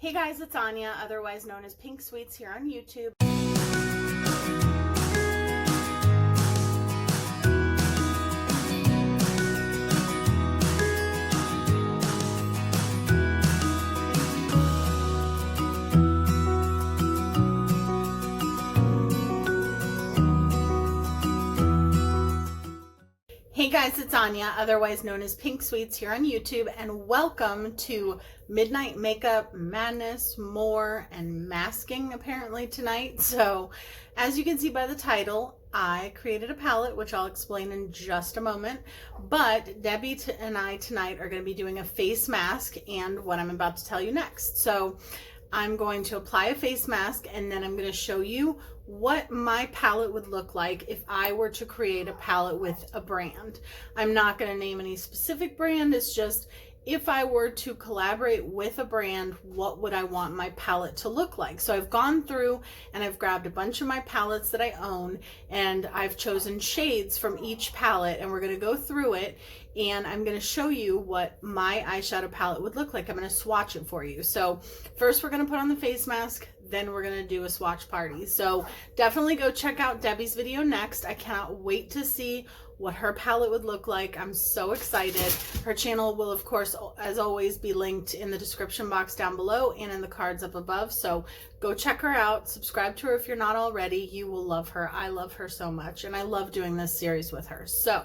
Hey guys, it's Anya, otherwise known as Pink Sweets here on YouTube. Hey guys, it's Anya, otherwise known as Pink Sweets here on YouTube, and welcome to Midnight Makeup Madness, more, and masking apparently tonight. So as you can see by the title, I created a palette, which I'll explain in just a moment, but Debbie and I tonight are going to be doing a face mask and what I'm about to tell you next. So I'm going to apply a face mask and then I'm going to show you what my palette would look like if I were to create a palette with a brand. I'm not going to name any specific brand. It's just if I were to collaborate with a brand, what would I want my palette to look like? So I've gone through and I've grabbed a bunch of my palettes that I own and I've chosen shades from each palette, and we're going to go through it and I'm going to show you what my eyeshadow palette would look like. I'm going to swatch it for you. So first we're going to put on the face mask, then we're going to do a swatch party. So definitely go check out Debbie's video next. I cannot wait to see what her palette would look like. I'm so excited. Her channel will, of course, as always, be linked in the description box down below and in the cards up above. So go check her out. Subscribe to her if you're not already. You will love her. I love her so much, and I love doing this series with her. So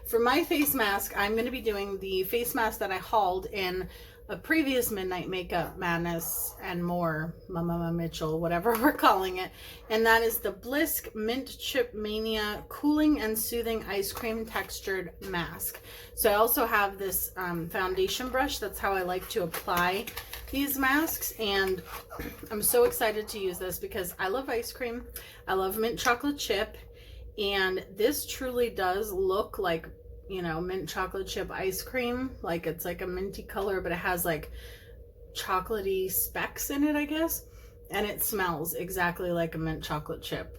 for my face mask, I'm going to be doing the face mask that I hauled in a previous Midnight Makeup Madness and more, Mama Mitchell, whatever we're calling it. And that is the Blisk Mint Chip Mania Cooling and Soothing Ice Cream Textured Mask. So I also have this foundation brush. That's how I like to apply these masks. And I'm so excited to use this because I love ice cream. I love mint chocolate chip. And this truly does look like, you know, mint chocolate chip ice cream. Like it's like a minty color, but it has like chocolatey specks in it, I guess. And it smells exactly like a mint chocolate chip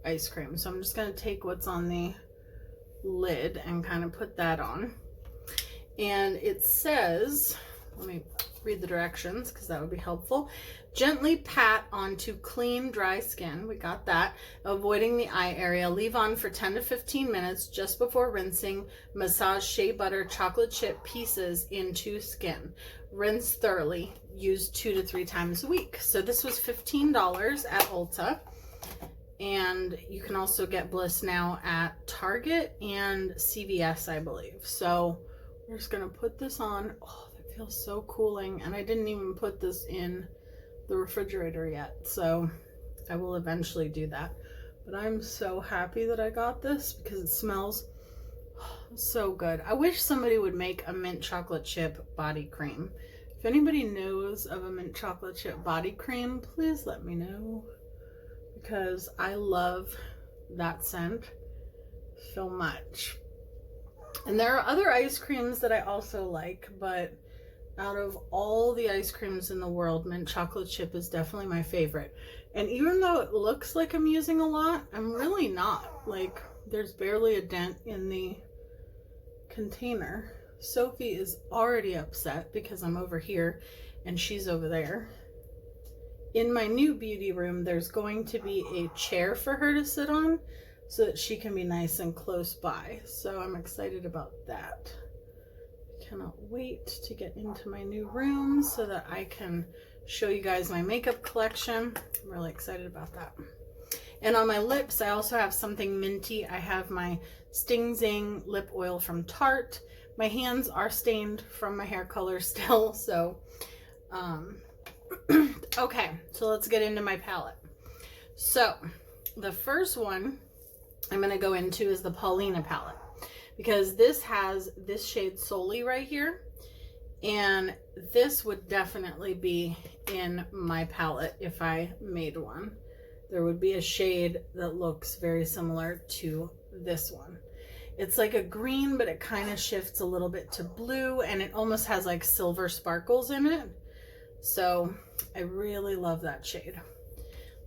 ice cream. So I'm just going to take what's on the lid and kind of put that on. And it says, let me read the directions because that would be helpful. Gently pat onto clean, dry skin. We got that. Avoiding the eye area. Leave on for 10 to 15 minutes just before rinsing. Massage shea butter chocolate chip pieces into skin. Rinse thoroughly. Use 2 to 3 times a week. So this was $15 at Ulta. And you can also get Bliss now at Target and CVS, I believe. So we're just going to put this on. Oh, that feels so cooling. And I didn't even put this in the refrigerator yet, so I will eventually do that. But I'm so happy that I got this because it smells so good. I wish somebody would make a mint chocolate chip body cream. If anybody knows of a mint chocolate chip body cream, please let me know, because I love that scent so much. And there are other ice creams that I also like, but out of all the ice creams in the world, mint chocolate chip is definitely my favorite. And even though it looks like I'm using a lot, I'm really not. Like, there's barely a dent in the container. Sophie is already upset because I'm over here and she's over there. In my new beauty room, there's going to be a chair for her to sit on so that she can be nice and close by. So I'm excited about that. Cannot wait to get into my new room so that I can show you guys my makeup collection. I'm really excited about that. And on my lips, I also have something minty. I have my Sting Zing lip oil from Tarte. My hands are stained from my hair color still, so okay, so let's get into my palette. So the first one I'm going to go into is the Paulina palette, because this has this shade Solely right here, and this would definitely be in my palette if I made one. There would be a shade that looks very similar to this one. It's like a green, but it kind of shifts a little bit to blue, and it almost has like silver sparkles in it. So I really love that shade.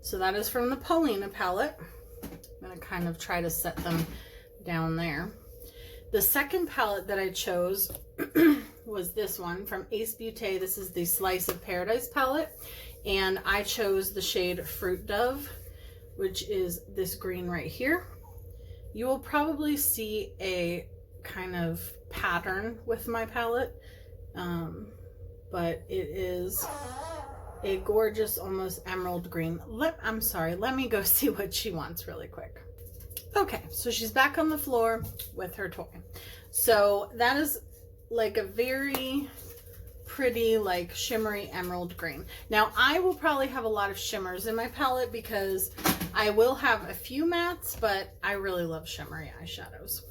So that is from the Paulina palette. I'm going to kind of try to set them down there. The second palette that I chose was this one from Ace Beauté. This is the Slice of Paradise palette, and I chose the shade Fruit Dove, which is this green right here. You will probably see a kind of pattern with my palette, but it is a gorgeous, almost emerald green. I'm sorry, let me go see what she wants really quick. Okay, so she's back on the floor with her toy. So that is like a very pretty, like shimmery emerald green. Now I will probably have a lot of shimmers in my palette because I will have a few mattes, but I really love shimmery eyeshadows.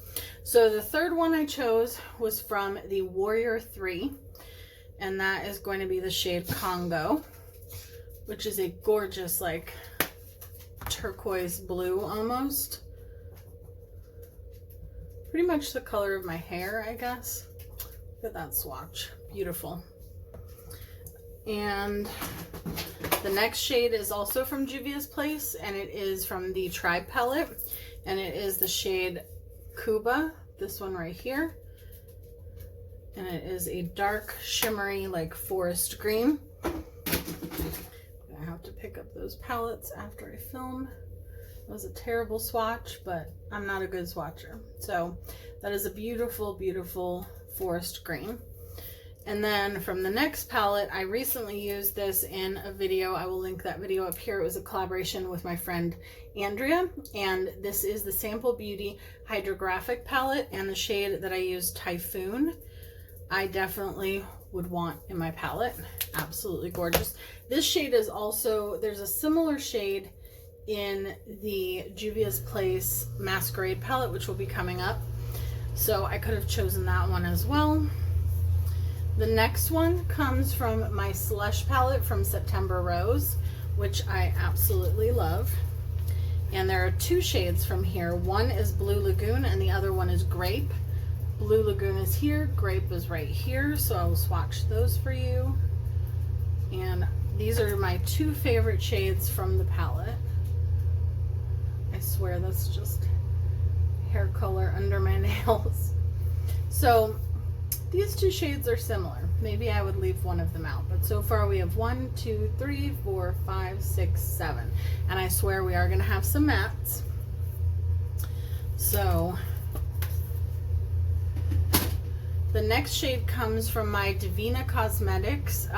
So the third one I chose was from the Warrior 3, and that is going to be the shade Congo, which is a gorgeous, like turquoise blue almost. Pretty much the color of my hair, I guess. Look at that swatch. Beautiful. And the next shade is also from Juvia's Place, and it is from the Tribe palette, and it is the shade Cuba, this one right here. And it is a dark, shimmery, like forest green. I have to pick up those palettes after I film. It was a terrible swatch, but I'm not a good swatcher. So that is a beautiful, beautiful forest green. And then from the next palette, I recently used this in a video. I will link that video up here. It was a collaboration with my friend Andrea, and this is the Sample Beauty Hydrographic palette, and the shade that I used, Typhoon, I definitely would want in my palette. Absolutely gorgeous. This shade is also, there's a similar shade in the Juvia's Place Masquerade palette, which will be coming up. So I could have chosen that one as well. The next one comes from my Slush palette from September Rose, which I absolutely love. And there are two shades from here. One is Blue Lagoon and the other one is Grape. Blue Lagoon is here, Grape is right here, so I will swatch those for you. And these are my two favorite shades from the palette. I swear that's just hair color under my nails. So these two shades are similar. Maybe I would leave one of them out, but so far we have 1, 2, 3, 4, 5, 6, 7. And I swear we are gonna have some mattes. So the next shade comes from my Divina Cosmetics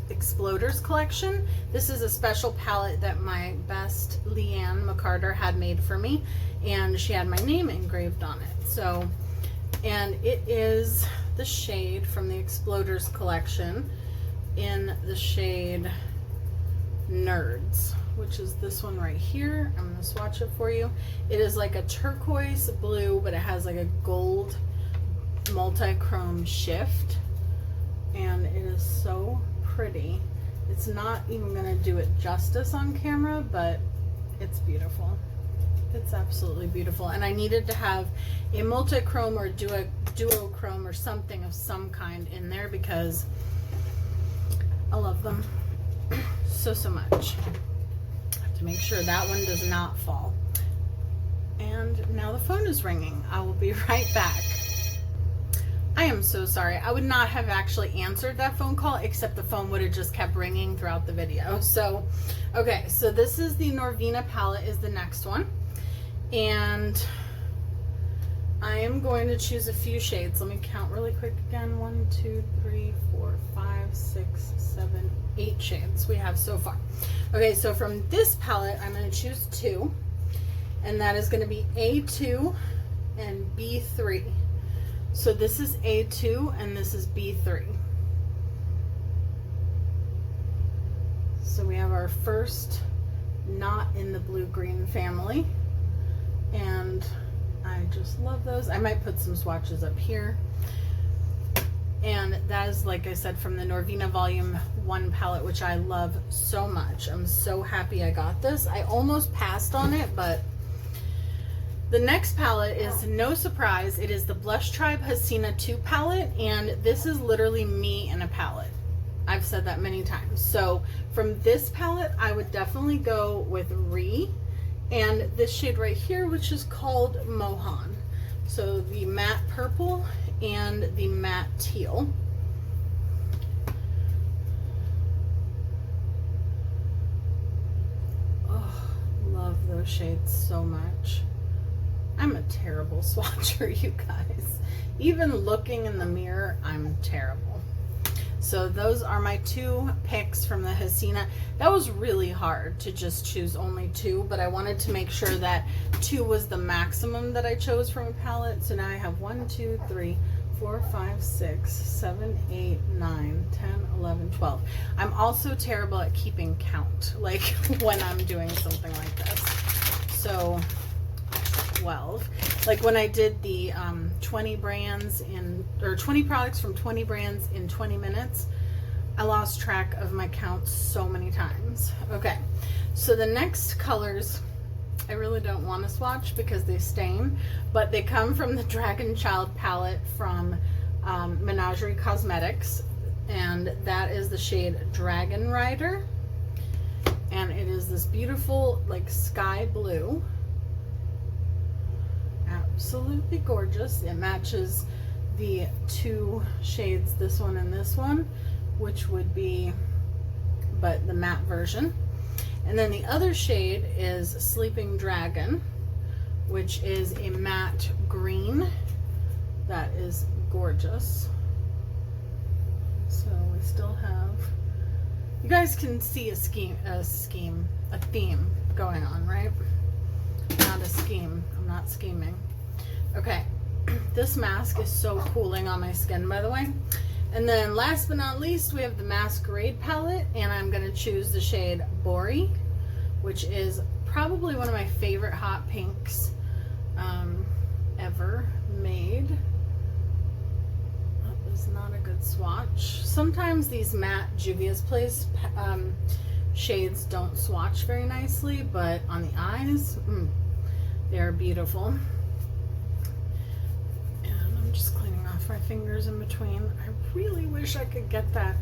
Exploders collection. This is a special palette that my best Leanne McCarter had made for me, and she had my name engraved on it. So, and it is the shade from the Exploders collection in the shade Nerds, which is this one right here. I'm gonna swatch it for you. It is like a turquoise blue, but it has like a gold multi-chrome shift, and it is so pretty. It's not even gonna do it justice on camera, but it's beautiful. It's absolutely beautiful. And I needed to have a multi-chrome or duochrome or something of some kind in there because I love them so much. I have to make sure that one does not fall. And now the phone is ringing. I will be right back. I am so sorry. I would not have actually answered that phone call, except the phone would have just kept ringing throughout the video. So, okay, so this is the Norvina palette is the next one. And I am going to choose a few shades. Let me count really quick again. 1, 2, 3, 4, 5, 6, 7, 8 shades we have so far. Okay, so from this palette, I'm going to choose 2. And that is going to be A2 and B3. So this is A2 and this is B3. So we have our first not in the blue-green family. And I just love those. I might put some swatches up here. And that is, like I said, from the Norvina Volume 1 palette, which I love so much. I'm so happy I got this. I almost passed on it, but the next palette is no surprise. It is the Blush Tribe Hasina 2 palette, and this is literally me in a palette. I've said that many times. So from this palette, I would definitely go with Ree and this shade right here, which is called Mohan. So the matte purple and the matte teal. those shades so much. I'm a terrible swatcher, you guys. Even looking in the mirror, I'm terrible. So those are my two picks from the Hasina. That was really hard to just choose only two, but I wanted to make sure that two was the maximum that I chose from a palette. So now I have 1, 2, 3, 4, 5, 6, 7, 8, 9, 10, 11, 12. I'm also terrible at keeping count, like when I'm doing something like this. So 12. Like when I did the 20 brands in, or 20 products from 20 brands in 20 minutes, I lost track of my count so many times. Okay, so the next colors, I really don't want to swatch because they stain, but they come from the Dragon Child palette from Menagerie Cosmetics, and that is the shade Dragon Rider, and it is this beautiful like sky blue. Absolutely gorgeous. It matches the two shades, this one and this one, which would be but the matte version. And then the other shade is Sleeping Dragon, which is a matte green. That is gorgeous. So we still have, you guys can see a theme going on, right? Not a scheme. I'm not scheming. Okay, this mask is so cooling on my skin, by the way. And then last but not least, we have the Masquerade palette, and I'm going to choose the shade Bori, which is probably one of my favorite hot pinks ever made. That was not a good swatch. Sometimes these matte Juvia's Place shades don't swatch very nicely, but on the eyes, they're beautiful. Just cleaning off my fingers in between. I really wish I could get that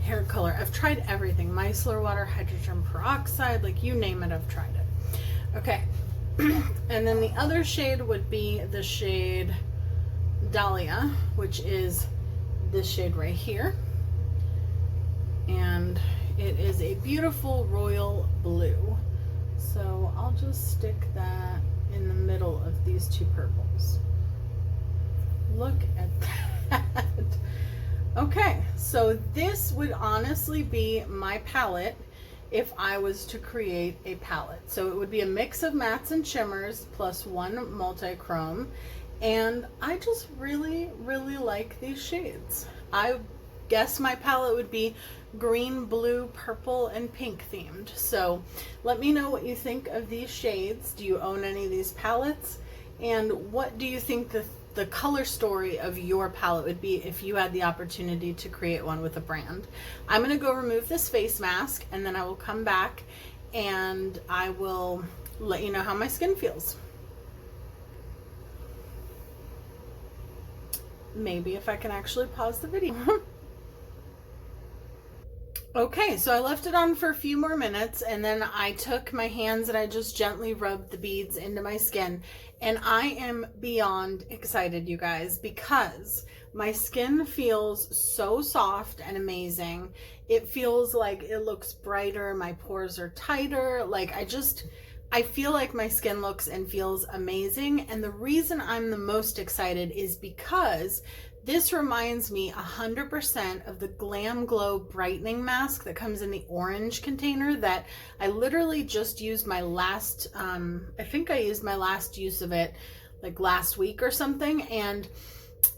hair color. I've tried everything. Micellar water, hydrogen peroxide, like you name it, I've tried it. Okay. And then the other shade would be the shade Dahlia, which is this shade right here. And it is a beautiful royal blue. So I'll just stick that in the middle of these two purples. Look at that. Okay, so this would honestly be my palette if I was to create a palette. So it would be a mix of mattes and shimmers plus one multi-chrome. And I just really, really like these shades. I guess my palette would be green, blue, purple, and pink themed. So let me know what you think of these shades. Do you own any of these palettes? And what do you think the color story of your palette would be if you had the opportunity to create one with a brand? I'm going to go remove this face mask, and then I will come back and I will let you know how my skin feels. Maybe if I can actually pause the video. Okay, so I left it on for a few more minutes, and then I took my hands and I just gently rubbed the beads into my skin, and I am beyond excited, you guys, because my skin feels so soft and amazing. It feels like it looks brighter, my pores are tighter, like I feel like my skin looks and feels amazing. And the reason I'm the most excited is because this reminds me 100% of the Glam Glow brightening mask that comes in the orange container that I literally just used my last, I think I used my last use of it like last week or something. And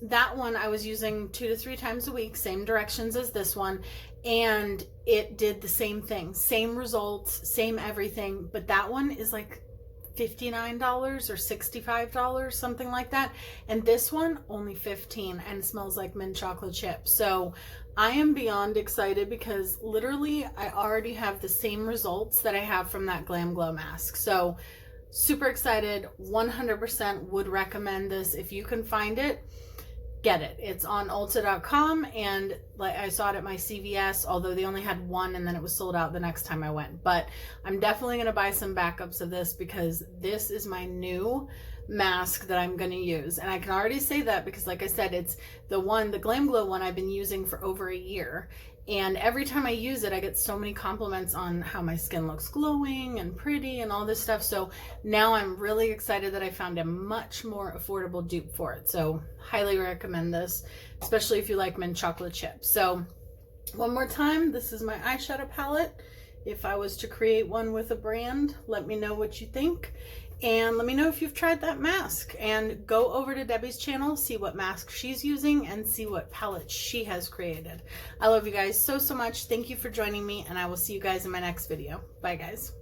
that one I was using 2 to 3 times a week, same directions as this one. And it did the same thing, same results, same everything. But that one is like $59 or $65, something like that, and this one only $15, and it smells like mint chocolate chip. So I am beyond excited because literally I already have the same results that I have from that Glam Glow mask. So super excited, 100% would recommend this. If you can find it, get it. It's on Ulta.com, and like I saw it at my CVS, although they only had one and then it was sold out the next time I went. But I'm definitely going to buy some backups of this because this is my new mask that I'm going to use. And I can already say that because like I said, it's the Glam Glow one I've been using for over a year, And every time I use it, I get so many compliments on how my skin looks glowing and pretty and all this stuff. So now I'm really excited that I found a much more affordable dupe for it. So highly recommend this, especially if you like mint chocolate chip. So one more time, this is my eyeshadow palette. If I was to create one with a brand, let me know what you think. And let me know if you've tried that mask, and go over to Debbie's channel, see what mask she's using and see what palette she has created. I love you guys so much. Thank you for joining me, and I will see you guys in my next video. Bye guys.